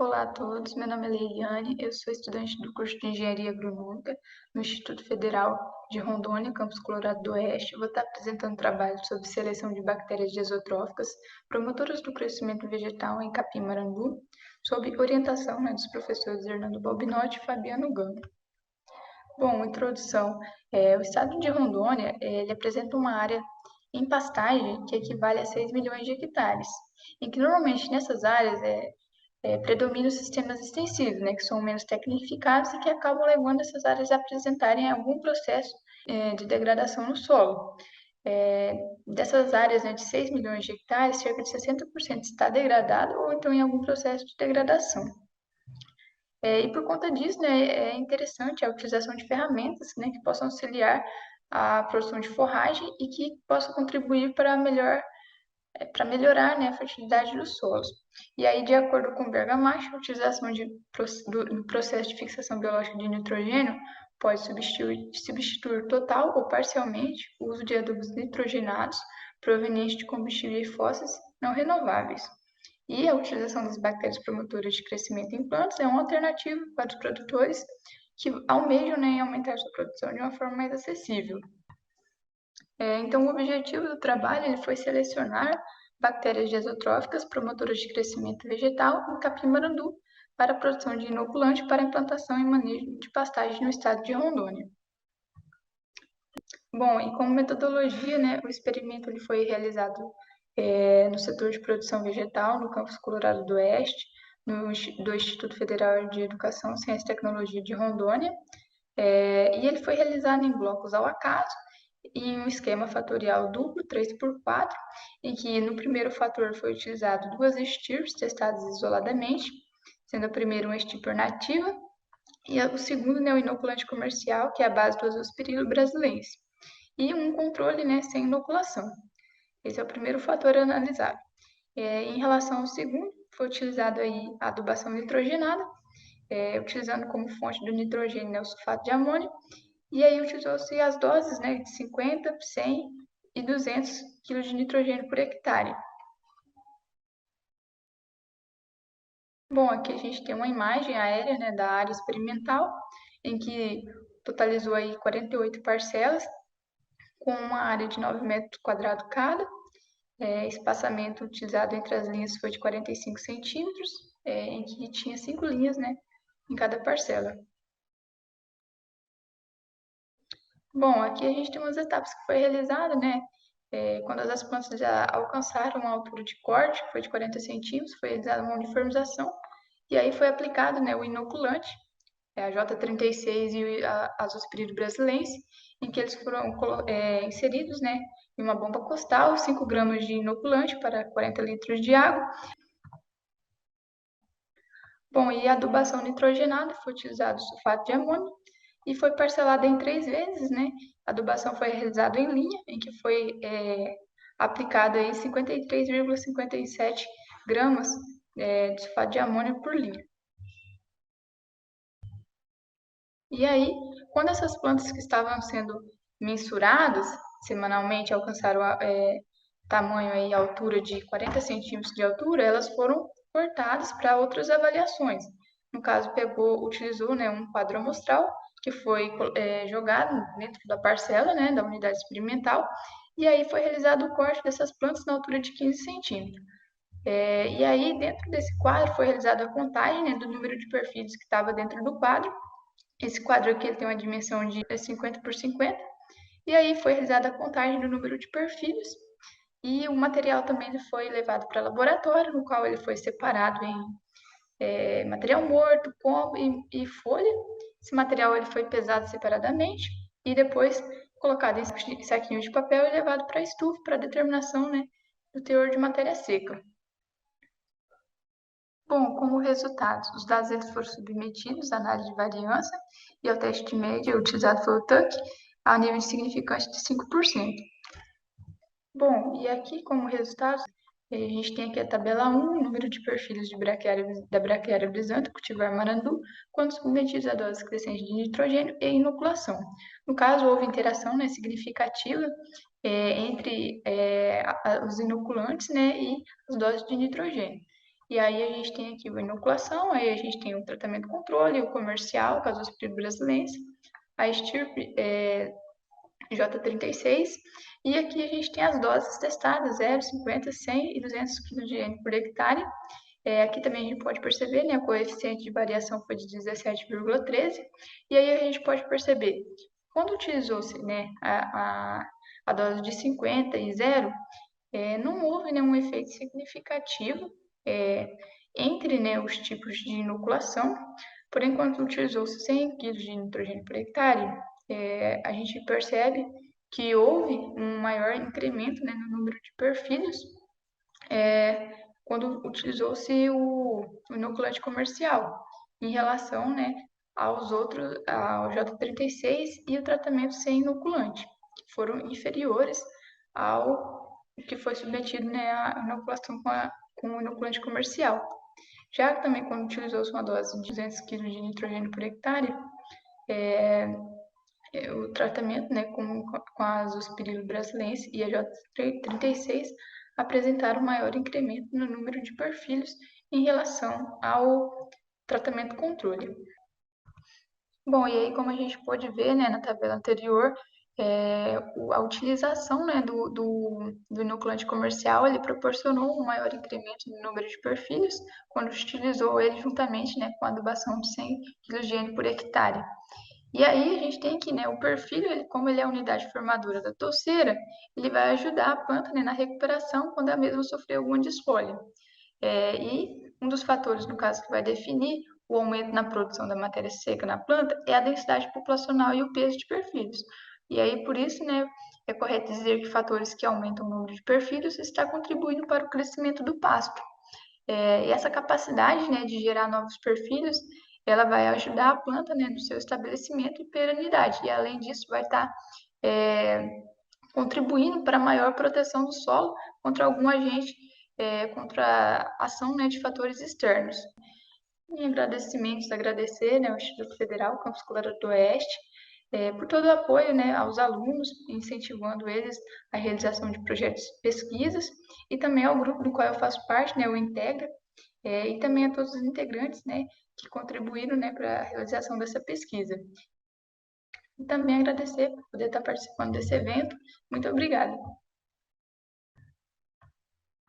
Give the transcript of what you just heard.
Olá a todos, meu nome é Leiliane, eu sou estudante do curso de Engenharia Agronômica no Instituto Federal de Rondônia, campus Colorado do Oeste. Eu vou estar apresentando trabalho sobre seleção de bactérias desotróficas, promotoras do crescimento vegetal em Capim-Marandu, sob orientação dos professores Hernando Balbinotti e Fabiano Gama. Bom, introdução. O estado de Rondônia, ele apresenta uma área em pastagem que equivale a 6 milhões de hectares, em que normalmente nessas áreas predominam os sistemas extensivos, que são menos tecnificados e que acabam levando essas áreas a apresentarem algum processo de degradação no solo. Dessas áreas, de 6 milhões de hectares, cerca de 60% está degradado ou então em algum processo de degradação. E por conta disso, é interessante a utilização de ferramentas, que possam auxiliar a produção de forragem e que possam contribuir para melhorar, a fertilidade dos solos. E aí, de acordo com Bergamasco, a utilização do processo de fixação biológica de nitrogênio pode substituir total ou parcialmente o uso de adubos nitrogenados provenientes de combustíveis fósseis não renováveis. E a utilização das bactérias promotoras de crescimento em plantas é uma alternativa para os produtores que almejam, aumentar sua produção de uma forma mais acessível. Então, o objetivo do trabalho ele foi selecionar bactérias desotróficas promotoras de crescimento vegetal em Capim-Marandu para a produção de inoculante para implantação e manejo de pastagem no estado de Rondônia. Bom, e como metodologia, o experimento ele foi realizado no setor de produção vegetal, no campus Colorado do Oeste, do Instituto Federal de Educação, Ciência e Tecnologia de Rondônia, e ele foi realizado em blocos ao acaso, em um esquema fatorial duplo, 3x4, em que no primeiro fator foi utilizado duas estirpes testadas isoladamente, sendo a primeira uma estirpe nativa, e o segundo, o inoculante comercial, que é a base do Azospirillum brasilense, e um controle, sem inoculação. Esse é o primeiro fator analisado. Em relação ao segundo, foi utilizado aí a adubação nitrogenada, utilizando como fonte do nitrogênio o sulfato de amônio, e aí utilizou-se as doses de 50, 100 e 200 kg de nitrogênio por hectare. Bom, aqui a gente tem uma imagem aérea da área experimental, em que totalizou aí 48 parcelas, com uma área de 9 metros quadrados cada. Espaçamento utilizado entre as linhas foi de 45 centímetros, em que tinha 5 linhas em cada parcela. Bom, aqui a gente tem umas etapas que foi realizada, quando as plantas já alcançaram uma altura de corte, que foi de 40 centímetros, foi realizada uma uniformização, e aí foi aplicado, o inoculante, a J36 e a Azospirillum brasilense, em que eles foram inseridos, em uma bomba costal, 5 gramas de inoculante para 40 litros de água. Bom, e a adubação nitrogenada foi utilizado sulfato de amônio e foi parcelada em 3 vezes, A adubação foi realizada em linha, em que foi aplicada em 53,57 gramas de sulfato de amônio por linha. E aí, quando essas plantas que estavam sendo mensuradas semanalmente alcançaram tamanho e altura de 40 centímetros de altura, elas foram cortadas para outras avaliações. No caso, utilizou um quadro amostral que foi jogado dentro da parcela, da unidade experimental, e aí foi realizado o corte dessas plantas na altura de 15 centímetros. E aí, dentro desse quadro, foi realizada a contagem do número de perfis que estava dentro do quadro. Esse quadro aqui ele tem uma dimensão de 50 por 50, e aí foi realizada a contagem do número de perfis, e o material também foi levado para laboratório, no qual ele foi separado em material morto, pombo e folha. Esse material ele foi pesado separadamente e depois colocado em saquinhos de papel e levado para a estufa para determinação do teor de matéria seca. Bom, como resultado, os dados eles foram submetidos à análise de variância e ao teste de média utilizado foi o TUC, a nível de significância de 5%. Bom, e aqui como resultado, a gente tem aqui a tabela 1, o número de perfis da braquiária brisanta, cultivar marandu, quando submetidos a doses crescentes de nitrogênio e inoculação. No caso, houve interação significativa entre os inoculantes e as doses de nitrogênio. E aí a gente tem aqui a inoculação, aí a gente tem o tratamento controle, o comercial, Casosprio brasilense, a estirpe J36, e aqui a gente tem as doses testadas, 0, 50, 100 e 200 kg de N por hectare. Aqui também a gente pode perceber, né, o coeficiente de variação foi de 17,13, e aí a gente pode perceber, quando utilizou-se, né, a dose de 50 e 0, não houve nenhum efeito significativo entre, né, os tipos de inoculação. Porém, quando utilizou-se 100 kg de nitrogênio por hectare, a gente percebe que houve um maior incremento, né, no número de perfilhos quando utilizou-se o inoculante comercial em relação, né, aos outros, ao J36 e o tratamento sem inoculante, que foram inferiores ao que foi submetido, né, à inoculação com o inoculante comercial. Já que também quando utilizou-se uma dose de 200 kg de nitrogênio por hectare, o tratamento, né, com a Azospirilo brasilense e a J36 apresentaram maior incremento no número de perfilhos em relação ao tratamento controle. Bom, e aí como a gente pôde ver, né, na tabela anterior, a utilização, né, do inoculante comercial, ele proporcionou um maior incremento no número de perfilhos quando utilizou ele juntamente, né, com a adubação de 100 kg de N por hectare. E aí a gente tem que, né, o perfil, como ele é a unidade formadora da touceira, ele vai ajudar a planta, né, na recuperação quando a mesma sofrer alguma desfolha. E um dos fatores, no caso, que vai definir o aumento na produção da matéria seca na planta é a densidade populacional e o peso de perfilhos. E aí, por isso, né, é correto dizer que fatores que aumentam o número de perfilhos está contribuindo para o crescimento do pasto. E essa capacidade, né, de gerar novos perfilhos, ela vai ajudar a planta, né, no seu estabelecimento e perenidade. E além disso, vai estar contribuindo para a maior proteção do solo contra algum agente, contra a ação, né, de fatores externos. Em agradecimentos, agradecer, né, ao Instituto Federal Campus Colorado do Oeste por todo o apoio, né, aos alunos, incentivando eles a realização de projetos de pesquisas, e também ao grupo do qual eu faço parte, né, o Integra, e também a todos os integrantes, né, que contribuíram, né, para a realização dessa pesquisa. E também agradecer por poder estar participando desse evento. Muito obrigada.